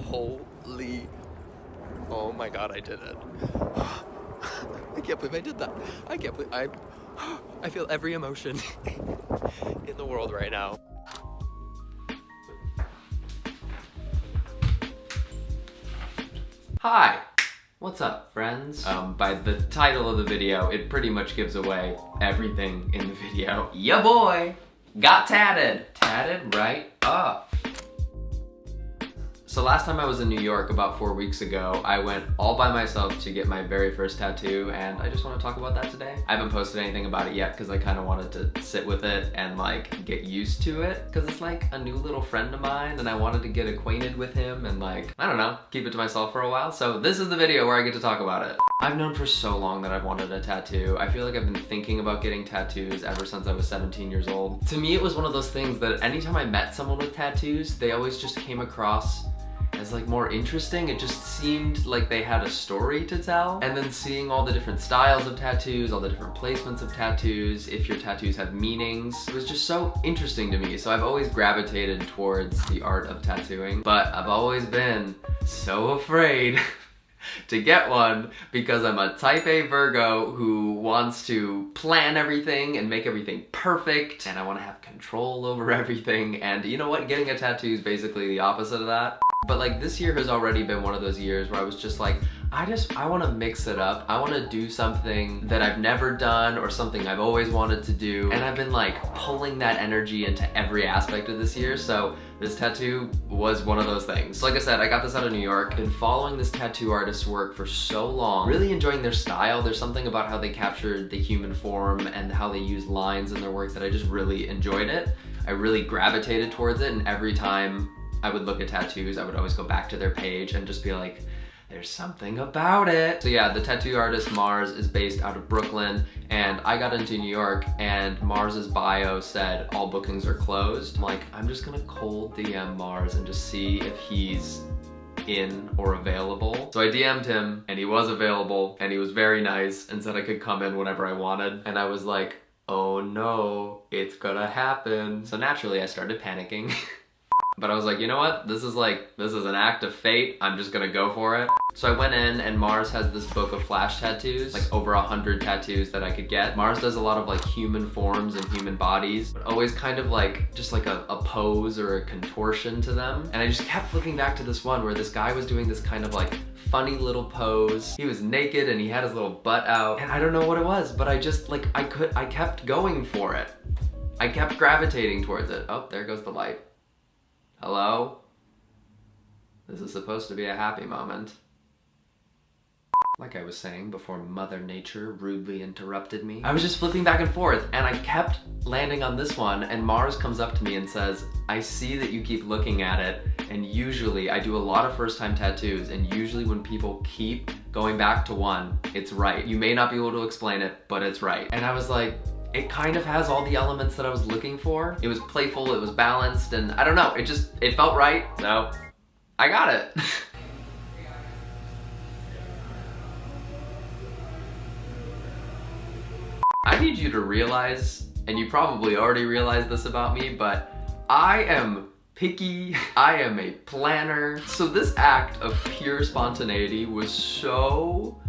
Holy, oh my god, I did it. I can't believe I did that. I can't believe I feel every emotion in the world right now. Hi! What's up, friends? By the title of the video, it pretty much gives away everything in the video. Ya boy! Got tatted! Tatted right up. So last time I was in New York about 4 weeks ago, I went all by myself to get my very first tattoo, and I just want to talk about that today. I haven't posted anything about it yet because I kind of wanted to sit with it and like get used to it, because it's like a new little friend of mine and I wanted to get acquainted with him and like, I don't know, keep it to myself for a while. So this is the video where I get to talk about it. I've known for so long that I've wanted a tattoo. I feel like I've been thinking about getting tattoos ever since I was 17 years old. To me, it was one of those things that anytime I met someone with tattoos, they always just came across as like more interesting. It just seemed like they had a story to tell. And then seeing all the different styles of tattoos, all the different placements of tattoos, if your tattoos have meanings, it was just so interesting to me. So I've always gravitated towards the art of tattooing, but I've always been so afraid to get one because I'm a type A Virgo who wants to plan everything and make everything perfect, and I want to have control over everything. And you know what? Getting a tattoo is basically the opposite of that. But like this year has already been one of those years where I was just like, I want to mix it up. I want to do something that I've never done or something I've always wanted to do. And I've been like pulling that energy into every aspect of this year. So this tattoo was one of those things. So like I said, I got this out of New York. Been following this tattoo artist's work for so long. Really enjoying their style. There's something about how they captured the human form and how they use lines in their work that I just really enjoyed it. I really gravitated towards it, and every time I would look at tattoos, I would always go back to their page and just be like, there's something about it. So yeah, the tattoo artist Mars is based out of Brooklyn, and I got into New York and Mars's bio said all bookings are closed. I'm like, I'm just gonna cold DM Mars and just see if he's in or available. So I DM'd him and he was available, and he was very nice and said I could come in whenever I wanted. And I was like, oh no, it's gonna happen. So naturally I started panicking. But I was like, you know what? This is an act of fate. I'm just gonna go for it. So I went in, and Mars has this book of flash tattoos, like over 100 tattoos that I could get. Mars does a lot of like human forms and human bodies, but always kind of like, just like a pose or a contortion to them. And I just kept flipping back to this one where this guy was doing this kind of like funny little pose. He was naked and he had his little butt out. And I don't know what it was, but I just like, I kept going for it. I kept gravitating towards it. Oh, there goes the light. Hello? This is supposed to be a happy moment. Like I was saying before Mother Nature rudely interrupted me, I was just flipping back and forth, and I kept landing on this one, and Mars comes up to me and says, I see that you keep looking at it, and usually I do a lot of first time tattoos, and usually when people keep going back to one, it's right. You may not be able to explain it, but it's right. And I was like, it kind of has all the elements that I was looking for. It was playful, it was balanced, and I don't know, it felt right, so I got it. I need you to realize, and you probably already realized this about me, but I am picky, I am a planner. So this act of pure spontaneity was so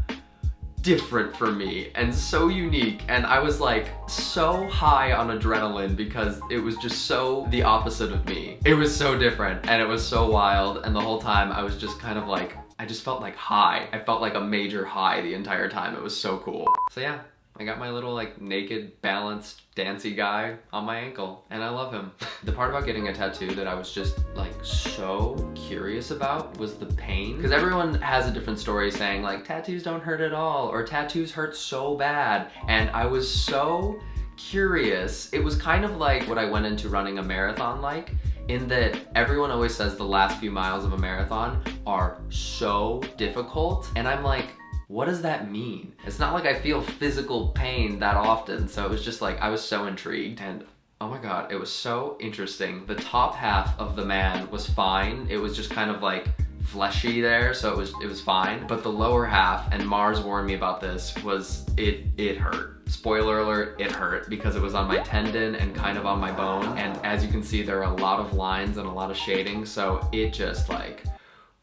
different for me and so unique, and I was like so high on adrenaline because it was just so the opposite of me. It was so different and it was so wild, and the whole time I was just kind of like, I just felt like high. I felt like a major high the entire time. It was so cool. So yeah, I got my little like naked, balanced, dancey guy on my ankle, and I love him. The part about getting a tattoo that I was just like so curious about was the pain. Because everyone has a different story saying like tattoos don't hurt at all, or tattoos hurt so bad. And I was so curious. It was kind of like what I went into running a marathon like, in that everyone always says the last few miles of a marathon are so difficult. And I'm like, what does that mean? It's not like I feel physical pain that often, so it was just like, I was so intrigued, and oh my god, it was so interesting. The top half of the man was fine. It was just kind of like fleshy there, so it was fine. But the lower half, and Mars warned me about this, was it hurt. Spoiler alert, it hurt because it was on my tendon and kind of on my bone. And as you can see, there are a lot of lines and a lot of shading, so it just like,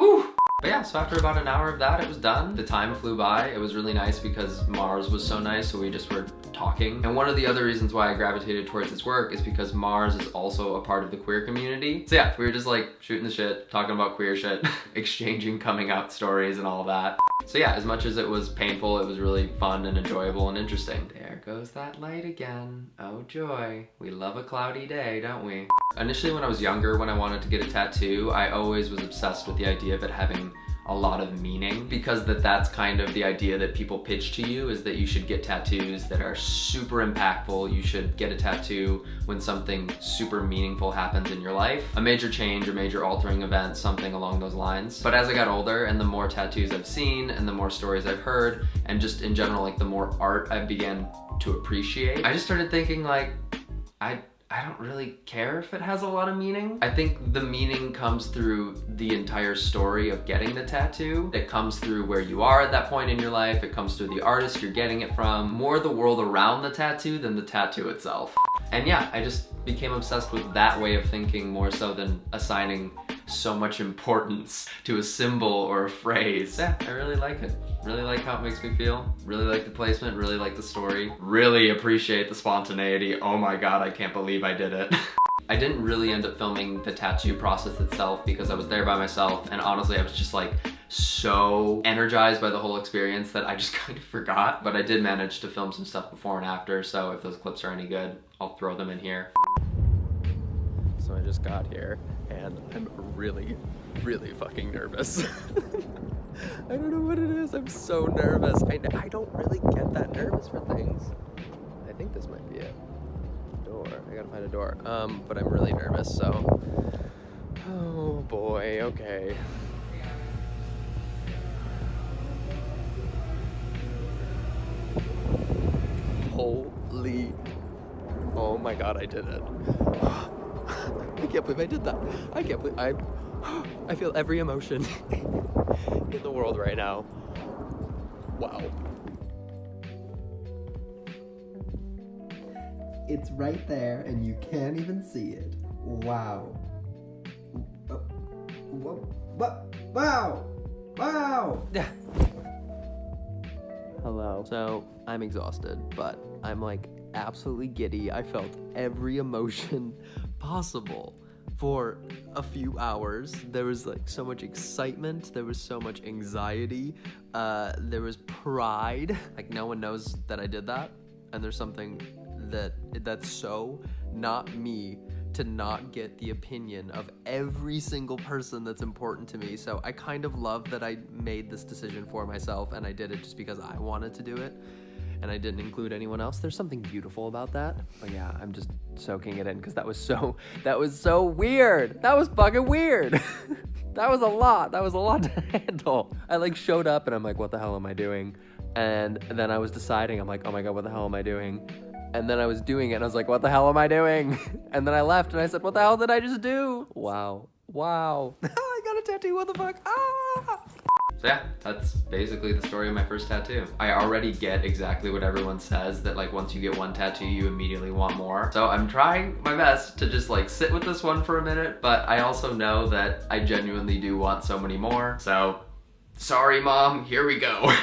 Whew. But yeah, so after about an hour of that, it was done. The time flew by. It was really nice because Mars was so nice, so we just were talking. And one of the other reasons why I gravitated towards his work is because Mars is also a part of the queer community. So yeah, we were just like shooting the shit, talking about queer shit, exchanging coming out stories and all that. So yeah, as much as it was painful, it was really fun and enjoyable and interesting. There goes that light again. Oh joy. We love a cloudy day, don't we? Initially when I was younger, when I wanted to get a tattoo, I always was obsessed with the idea of it having a lot of meaning, because that's kind of the idea that people pitch to you, is that you should get tattoos that are super impactful. You should get a tattoo when something super meaningful happens in your life, a major change, a major altering event, something along those lines. But as I got older and the more tattoos I've seen and the more stories I've heard, and just in general like the more art I began to appreciate, I just started thinking like, I don't really care if it has a lot of meaning. I think the meaning comes through the entire story of getting the tattoo. It comes through where you are at that point in your life. It comes through the artist you're getting it from. More the world around the tattoo than the tattoo itself. And yeah, I just became obsessed with that way of thinking more so than assigning so much importance to a symbol or a phrase. Yeah, I really like it. Really like how it makes me feel. Really like the placement, really like the story. Really appreciate the spontaneity. Oh my god, I can't believe I did it. I didn't really end up filming the tattoo process itself because I was there by myself, and honestly I was just like so energized by the whole experience that I just kind of forgot. But I did manage to film some stuff before and after, so if those clips are any good, I'll throw them in here. So I just got here and I'm really fucking nervous. I don't know what it is. I'm so nervous. I don't really get that nervous for things. I think this might be it. Door. I gotta find a door. But I'm really nervous, so. Oh boy, okay. Holy. Oh my god, I did it. I can't believe I did that. I can't believe I feel every emotion in the world right now. Wow. It's right there and you can't even see it. Wow. Wow! Wow! Yeah. Hello. So, I'm exhausted, but I'm like absolutely giddy. I felt every emotion possible for a few hours. There was like so much excitement, there was so much anxiety, there was pride. Like no one knows that I did that, and there's something that's so not me to not get the opinion of every single person that's important to me. So I kind of love that I made this decision for myself, and I did it just because I wanted to do it, and I didn't include anyone else. There's something beautiful about that. But yeah, I'm just soaking it in because that was so weird. That was fucking weird. That was a lot to handle. I like showed up and I'm like, what the hell am I doing? And then I was deciding, I'm like, oh my god, what the hell am I doing? And then I was doing it and I was like, what the hell am I doing? And then I left and I said, what the hell did I just do? Wow. I got a tattoo, what the fuck? Ah! So yeah, that's basically the story of my first tattoo. I already get exactly what everyone says, that like once you get one tattoo, you immediately want more. So I'm trying my best to just like sit with this one for a minute, but I also know that I genuinely do want so many more. So, sorry mom, here we go.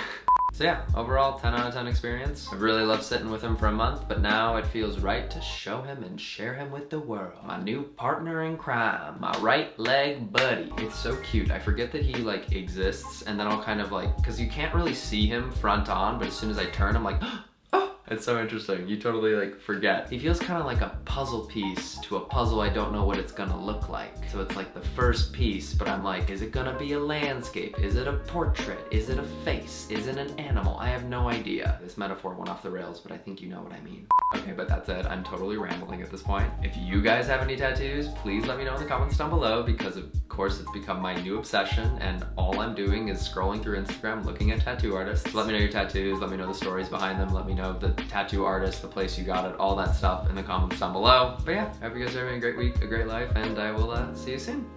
So yeah, overall 10 out of 10 experience. I really loved sitting with him for a month, but now it feels right to show him and share him with the world. My new partner in crime, my right leg buddy. It's so cute. I forget that he like exists, and then I'll kind of like, cause you can't really see him front on, but as soon as I turn, I'm like, oh, it's so interesting. You totally like forget. He feels kind of like a puzzle piece to a puzzle I don't know what it's gonna look like. So it's like the first piece, but I'm like, is it gonna be a landscape? Is it a portrait? Is it a face? Is it an animal? I have no idea. This metaphor went off the rails, but I think you know what I mean. Okay, but that's it. I'm totally rambling at this point. If you guys have any tattoos, please let me know in the comments down below, because of course it's become my new obsession, and all I'm doing is scrolling through Instagram looking at tattoo artists. Let me know your tattoos, let me know the stories behind them, let me know the tattoo artist, the place you got it, all that stuff in the comments down below. But yeah, I hope you guys are having a great week, a great life, and I will see you soon.